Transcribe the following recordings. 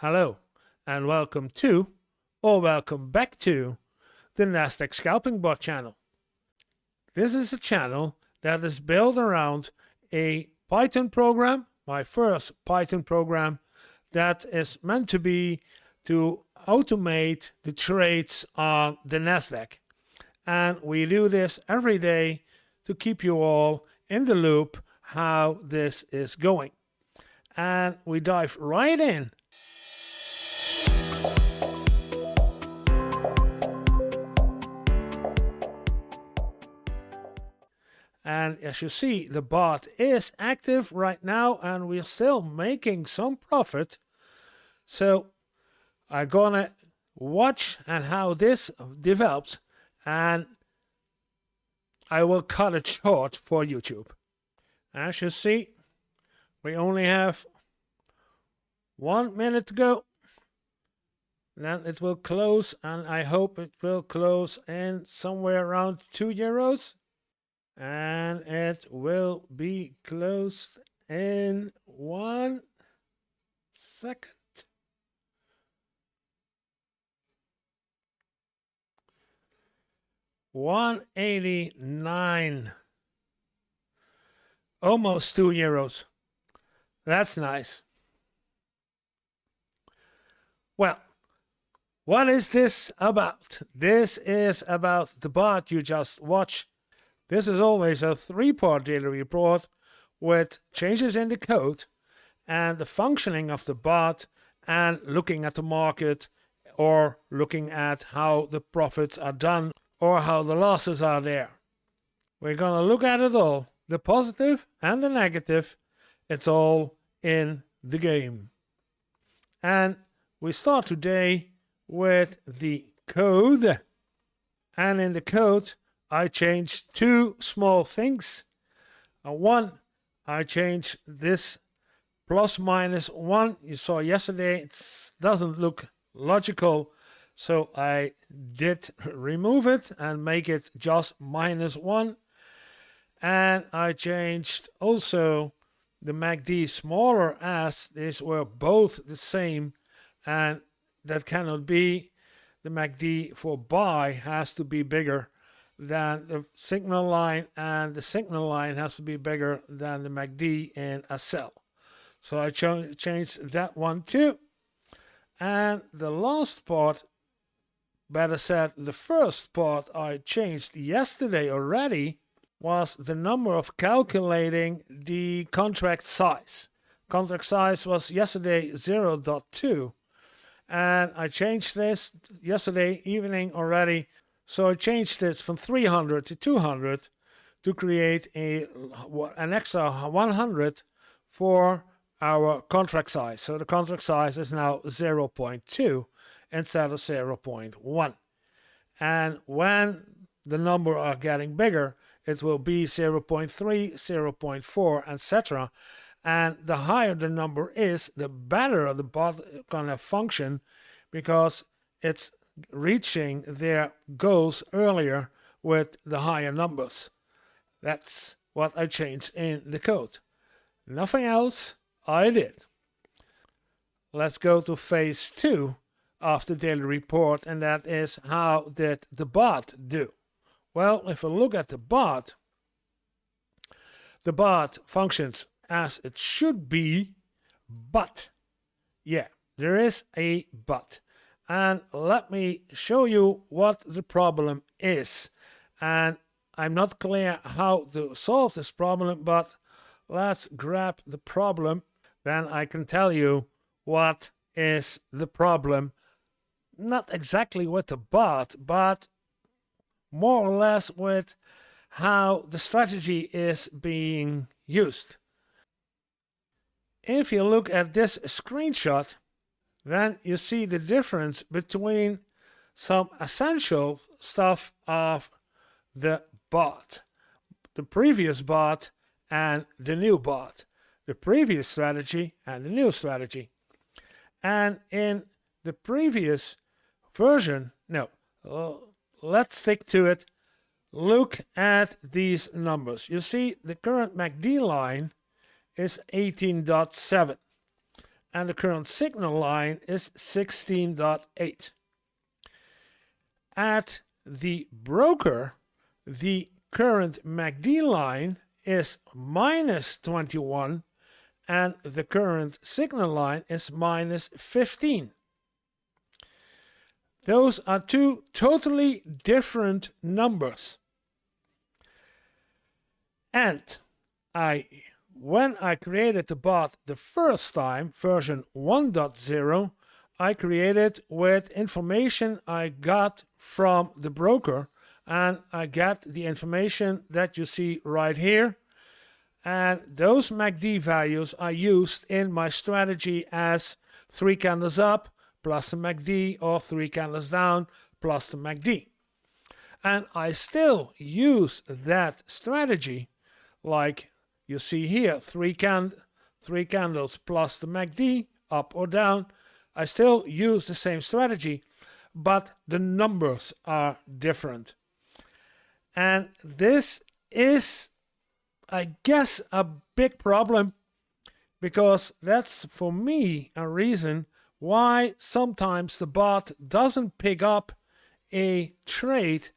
Hello and welcome to, or welcome back to, the Nasdaq Scalping Bot channel. This is a channel that is built around a Python program, my first Python program, that is meant to be to automate the trades on the Nasdaq. And we do this every day to keep you all in the loop how this is going. And we dive right in. And as you see, the bot is active right now and we're still making some profit. So I'm gonna watch and how this develops, and I will cut it short for YouTube. As you see, we only have 1 minute to go. Then it will close, and I hope it will close in somewhere around €2. And it will be closed in 1 second. €1.89. Almost €2. That's nice. Well, what is this about? This is about the bot you just watched. This is always a 3-part daily report with changes in the code and the functioning of the bot and looking at the market or looking at how the profits are done or how the losses are there. We're going to look at it all, the positive and the negative. It's all in the game. And we start today with the code. And in the code, I changed 2 small things. One, I changed this ±1. You saw yesterday it doesn't look logical, so I did remove it and make it just -1. And I changed also the MACD smaller, as these were both the same, and that cannot be. The MACD for buy has to be bigger than the signal line, and the signal line has to be bigger than the MACD in a sell. So I changed that one too. And the last part, better said, the first part I changed yesterday already, was the number of calculating the contract size. Contract size was yesterday 0.2, and I changed this yesterday evening already. So I changed this from 300 to 200 to create an extra 100 for our contract size. So the contract size is now 0.2 instead of 0.1. And when the number are getting bigger, it will be 0.3, 0.4, etc. And the higher the number is, the better the bot gonna function, because it's reaching their goals earlier with the higher numbers. That's what I changed in the code. Nothing else I did. Let's go to phase 2 of the daily report, and that is, how did the bot do? Well, if we look at the bot functions as it should be, but yeah, there is a but. And let me show you what the problem is. And I'm not clear how to solve this problem, but let's grab the problem. Then I can tell you what is the problem. Not exactly with the bot, but more or less with how the strategy is being used. If you look at this screenshot, then you see the difference between some essential stuff of the bot, the previous bot and the new bot, the previous strategy and the new strategy. And in the previous version, let's stick to it. Look at these numbers. You see the current MACD line is 18.7. and the current signal line is 16.8. At the broker, the current MACD line is minus 21 and the current signal line is minus 15. Those are two totally different numbers. And when I created the bot the first time, version 1.0, I created with information I got from the broker, and I got the information that you see right here. And those MACD values I used in my strategy as 3 candles up plus the MACD, or 3 candles down plus the MACD. And I still use that strategy, like you see here, 3 candles plus the MACD, up or down. I still use the same strategy, but the numbers are different. And this is, I guess, a big problem, because that's, for me, a reason why sometimes the bot doesn't pick up a trade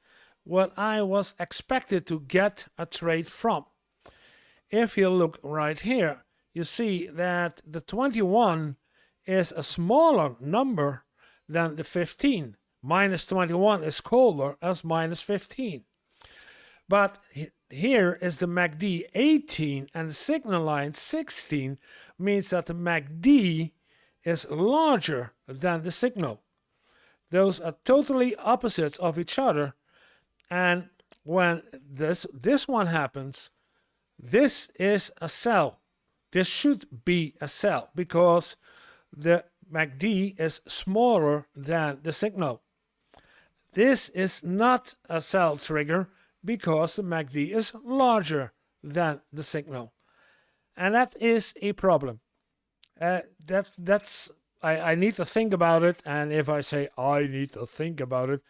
what I was expected to get a trade from. If you look right here, you see that the 21 is a smaller number than the 15. Minus 21 is colder as minus 15. But here is the MACD 18 and the signal line 16, means that the MACD is larger than the signal. Those are totally opposites of each other. And when this one happens, this is a sell. This should be a sell because the MACD is smaller than the signal. This is not a sell trigger because the MACD is larger than the signal. And that is a problem. I need to think about it, and if I say I need to think about it,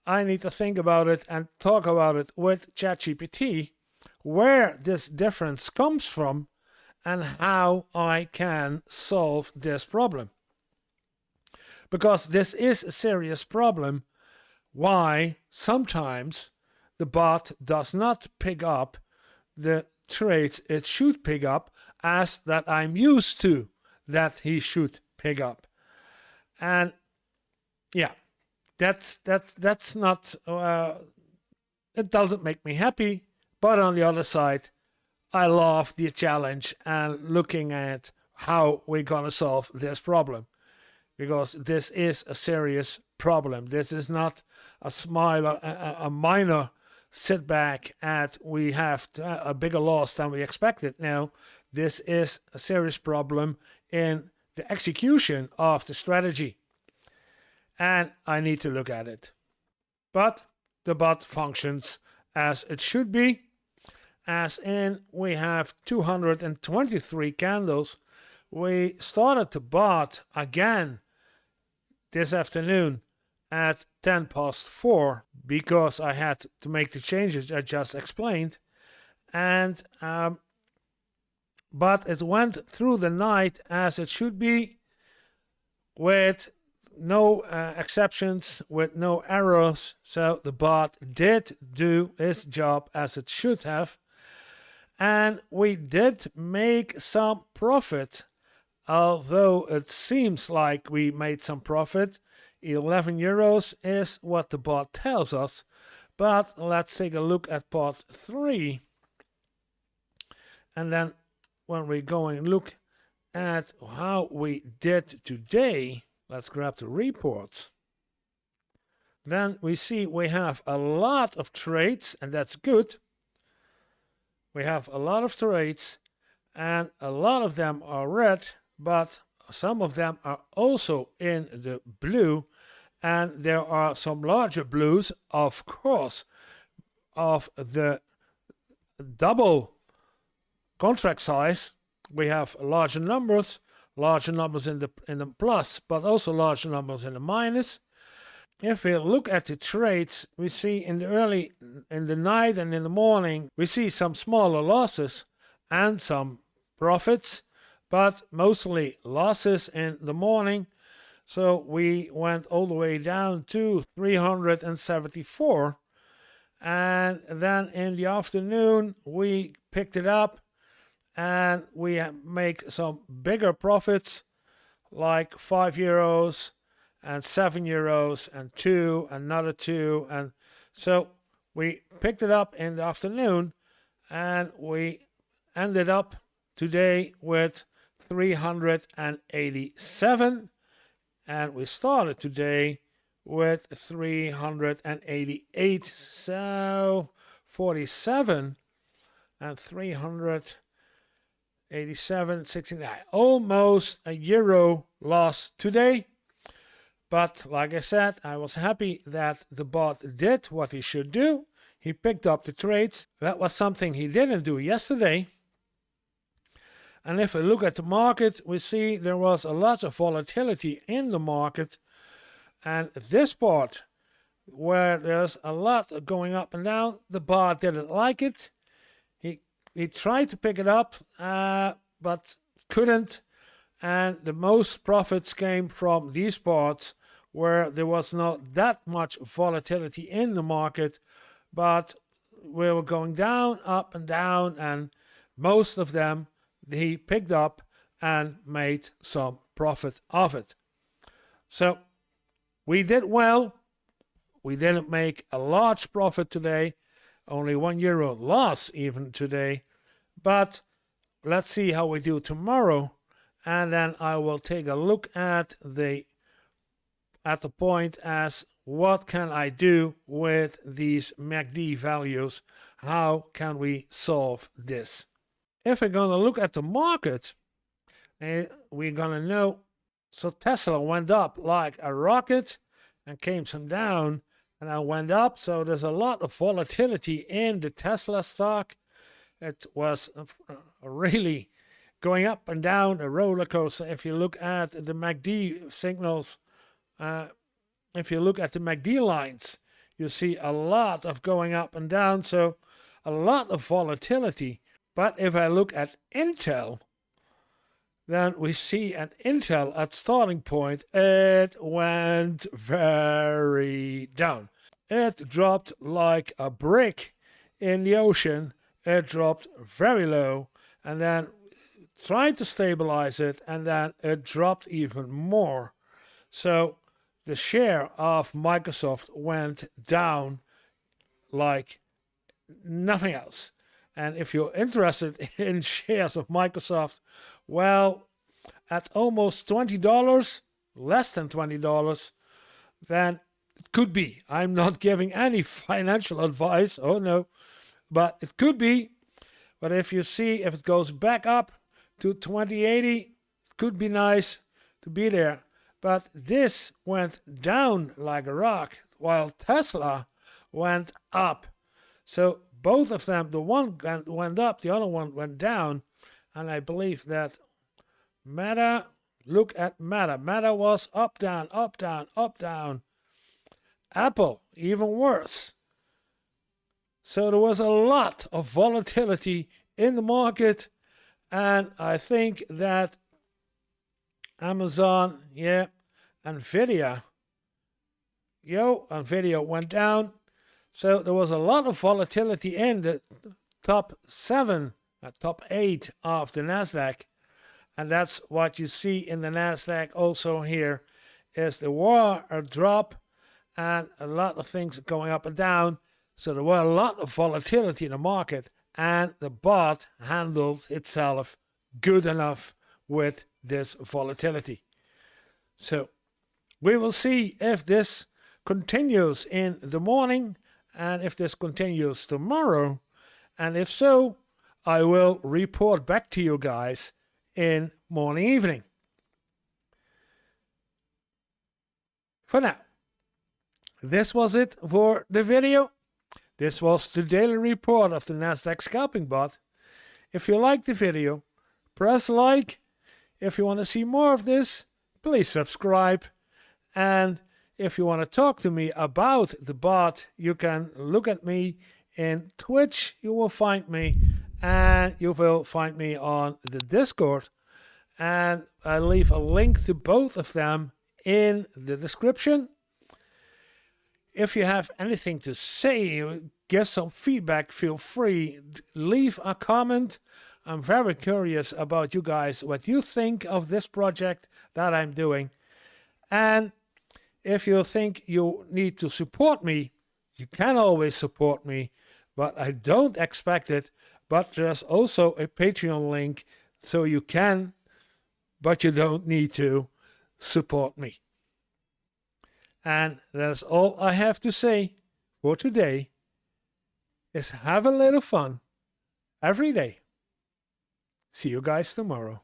I need to think about it and talk about it with ChatGPT, where this difference comes from and how I can solve this problem. Because this is a serious problem, why sometimes the bot does not pick up the trades it should pick up as that I'm used to that he should pick up. And yeah, that's not, it doesn't make me happy, but on the other side, I love the challenge and looking at how we're gonna solve this problem, because this is a serious problem. This is not a minor setback at we have a bigger loss than we expected. Now, this is a serious problem in the execution of the strategy, and I need to look at it. But the bot functions as it should be, as in we have 223 candles. We started the bot again this afternoon at 4:10 because I had to make the changes I just explained, and but it went through the night as it should be, with no exceptions, with no errors. So the bot did do its job as it should have, and we did make some profit, although it seems like we made some profit. 11 euros is what the bot tells us, but let's take a look at bot 3, and then when we go and look at how we did today, let's grab the reports. Then we see we have a lot of trades, and that's good. We have a lot of trades, and a lot of them are red, but some of them are also in the blue, and there are some larger blues, of course, of the double contract size. We have larger numbers in the plus, but also larger numbers in the minus. If we look at the trades, we see in the night and in the morning, we see some smaller losses and some profits. but mostly losses in the morning. So we went all the way down to 374. And then in the afternoon, we picked it up and we make some bigger profits, like €5 and €7 and 2, another 2. And so we picked it up in the afternoon and we ended up today with 387. And we started today with 388, so 47 and 387, 69, almost a euro loss today. But like I said, I was happy that the bot did what he should do. He picked up the trades. That was something he didn't do yesterday. And if we look at the market, we see there was a lot of volatility in the market. And this part, where there's a lot going up and down, the bot didn't like it. He tried to pick it up, but couldn't. And the most profits came from these parts where there was not that much volatility in the market, but we were going down, up and down, and most of them he picked up and made some profit of it. So we did well. We didn't make a large profit today, only €1 loss even today. But let's see how we do tomorrow, and then I will take a look at the point as what can I do with these MACD values? How can we solve this? If we're going to look at the market, we're going to know. So Tesla went up like a rocket and came some down and then went up. So there's a lot of volatility in the Tesla stock. It was really going up and down, a roller coaster. If you look at the MACD signals, if you look at the MACD lines, you see a lot of going up and down. So a lot of volatility. But if I look at Intel, then we see at Intel at starting point, it went very down. It dropped like a brick in the ocean. It dropped very low and then tried to stabilize it, and then it dropped even more. So the share of Microsoft went down like nothing else. And if you're interested in shares of Microsoft, well, at almost $20, less than $20, then it could be. I'm not giving any financial advice, oh no, but it could be. But if you see, if it goes back up to 2080, it could be nice to be there. But this went down like a rock, while Tesla went up. So both of them, the one went up, the other one went down. And I believe that Meta, look at Meta. Meta was up, down, up, down, up, down. Apple, even worse. So there was a lot of volatility in the market. And I think that Amazon, Nvidia went down. So there was a lot of volatility in the top 8 of the Nasdaq. And that's what you see in the Nasdaq also here, is the war, a drop, and a lot of things going up and down. So there were a lot of volatility in the market, and the bot handled itself good enough with this volatility. So we will see if this continues in the morning and if this continues tomorrow. And if so, I will report back to you guys in morning, evening. For now, this was it for the video. This was the daily report of the Nasdaq Scalping bot. If you liked the video, press like. If you want to see more of this, please subscribe. And if you want to talk to me about the bot, you can look at me in Twitch. You will find me, and you will find me on the Discord. and I leave a link to both of them in the description. If you have anything to say, give some feedback, feel free, leave a comment. I'm very curious about you guys, what you think of this project that I'm doing. And if you think you need to support me, you can always support me, but I don't expect it. But there's also a Patreon link, so you can, but you don't need to, support me. And that's all I have to say for today, is have a little fun every day. See you guys tomorrow.